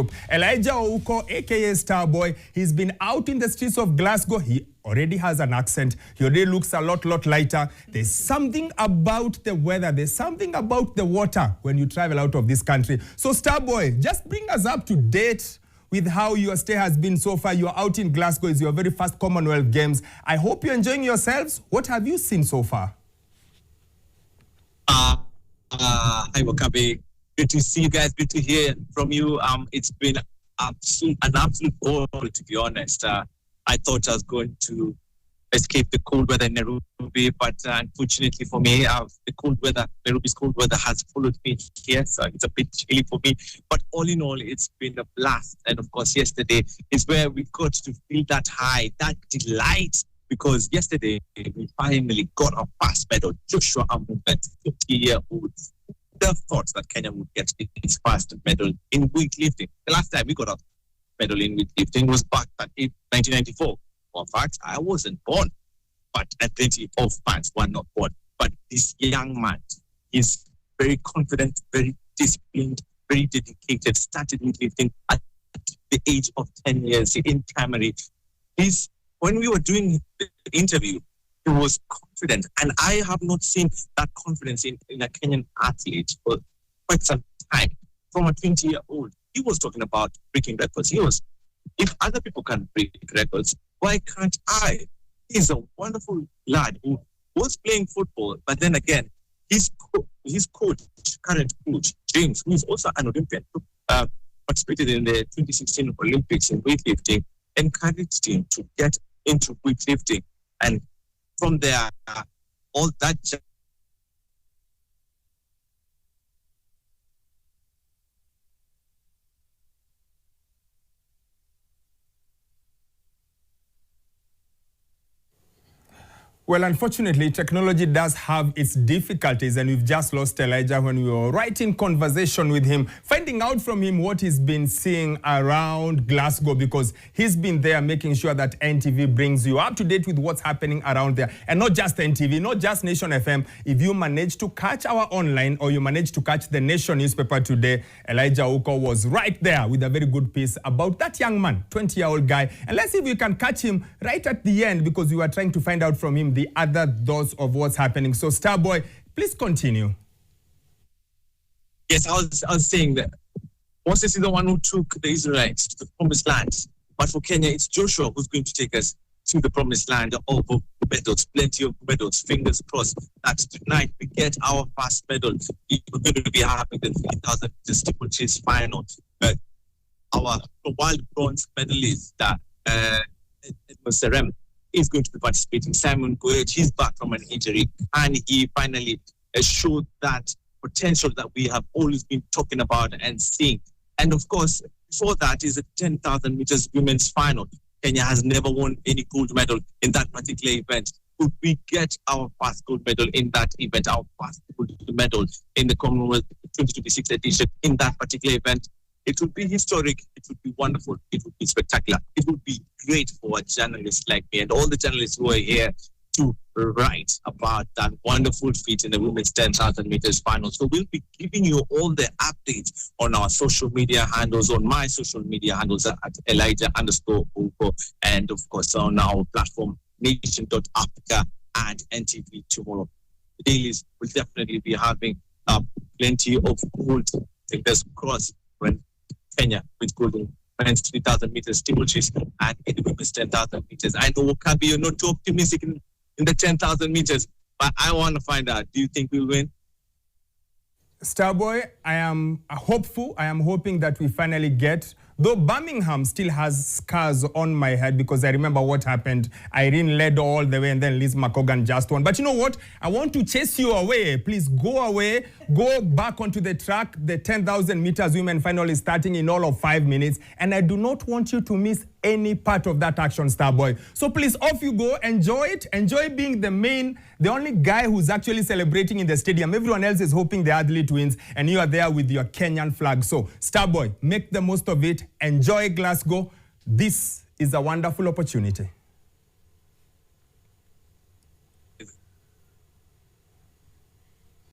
group. Elijah Ouko, aka Starboy, he's been out in the streets of Glasgow. He already has an accent. He already looks a lot lighter. There's something about the weather. There's something about the water when you travel out of this country. So Starboy, just bring us up to date with how your stay has been so far. You're out in Glasgow. It's your very first Commonwealth Games. I hope you're enjoying yourselves. What have you seen so far? Hi, Wakabe. Good to see you guys. Good to hear from you. It's been an absolute ball, to be honest. I thought I was going to escape the cold weather in Nairobi, but unfortunately for me, Nairobi's cold weather has followed me here, so it's a bit chilly for me. But all in all, it's been a blast. And of course, yesterday is where we got to feel that high, that delight, because yesterday we finally got our first medal. Joshua Amumet, 50-year-old. The thoughts that Kenya would get its first medal in weightlifting. The last time we got a medal in weightlifting was back in 1994. In fact, I wasn't born, but plenty of fans were not born. But this young man is very confident, very disciplined, very dedicated, started weightlifting at the age of 10 years in primary. When we were doing the interview, he was confident, and I have not seen that confidence in a Kenyan athlete for quite some time. From a 20-year-old, he was talking about breaking records. If other people can break records, why can't I? He's a wonderful lad who was playing football, but then again, his coach, current coach, James, who is also an Olympian, participated in the 2016 Olympics in weightlifting, encouraged him to get into weightlifting. And from there, all that Well, unfortunately, technology does have its difficulties, and we've just lost Elijah when we were right in conversation with him, finding out from him what he's been seeing around Glasgow, because he's been there making sure that NTV brings you up to date with what's happening around there. And not just NTV, not just Nation FM. If you manage to catch our online, or you manage to catch the Nation newspaper today, Elijah Ouko was right there with a very good piece about that young man, 20-year-old guy. And let's see if we can catch him right at the end, because we were trying to find out from him the other dots of what's happening. So Starboy, please continue. Yes, I was saying that Moses is the one who took the Israelites to the promised land. But for Kenya, it's Joshua who's going to take us to the promised land of medals, plenty of medals. Fingers crossed that tonight we get our first medal. We're going to be having the 3,000 steeplechase final. Our world bronze medalist, Serem, is going to be participating. Simon Goethe, he's back from an injury, and he finally showed that potential that we have always been talking about and seeing. And of course, before that is the 10,000 meters women's final. Kenya has never won any gold medal in that particular event. Could we get our first gold medal in that event, our first gold medal in the Commonwealth 2026 edition in that particular event? It would be historic, it would be wonderful, it would be spectacular. It would be great for a journalist like me and all the journalists who are here to write about that wonderful feat in the women's 10,000 meters final. So we'll be giving you all the updates on our social media handles, on my social media handles at Elijah_Ouko, and of course on our platform, nation.africa and NTV tomorrow. The dailies will definitely be having plenty of gold. Fingers crossed when Kenya with gold in men's 3,000 meters steeplechase and in the women's 10,000 meters. I know Wakabi, you're not too optimistic in the 10,000 meters, but I want to find out, do you think we'll win? Starboy, I am hopeful. I am hoping that we finally get, though Birmingham still has scars on my head because I remember what happened. Irene led all the way and then Liz McCogan just won. But you know what? I want to chase you away. Please go away. Go back onto the track. The 10,000 meters women final is starting in all of 5 minutes. And I do not want you to miss any part of that action, Starboy. So please, off you go. Enjoy it. Enjoy being the only guy who's actually celebrating in the stadium. Everyone else is hoping the athlete wins, and you are there with your Kenyan flag. So, Starboy, make the most of it. Enjoy Glasgow. This is a wonderful opportunity.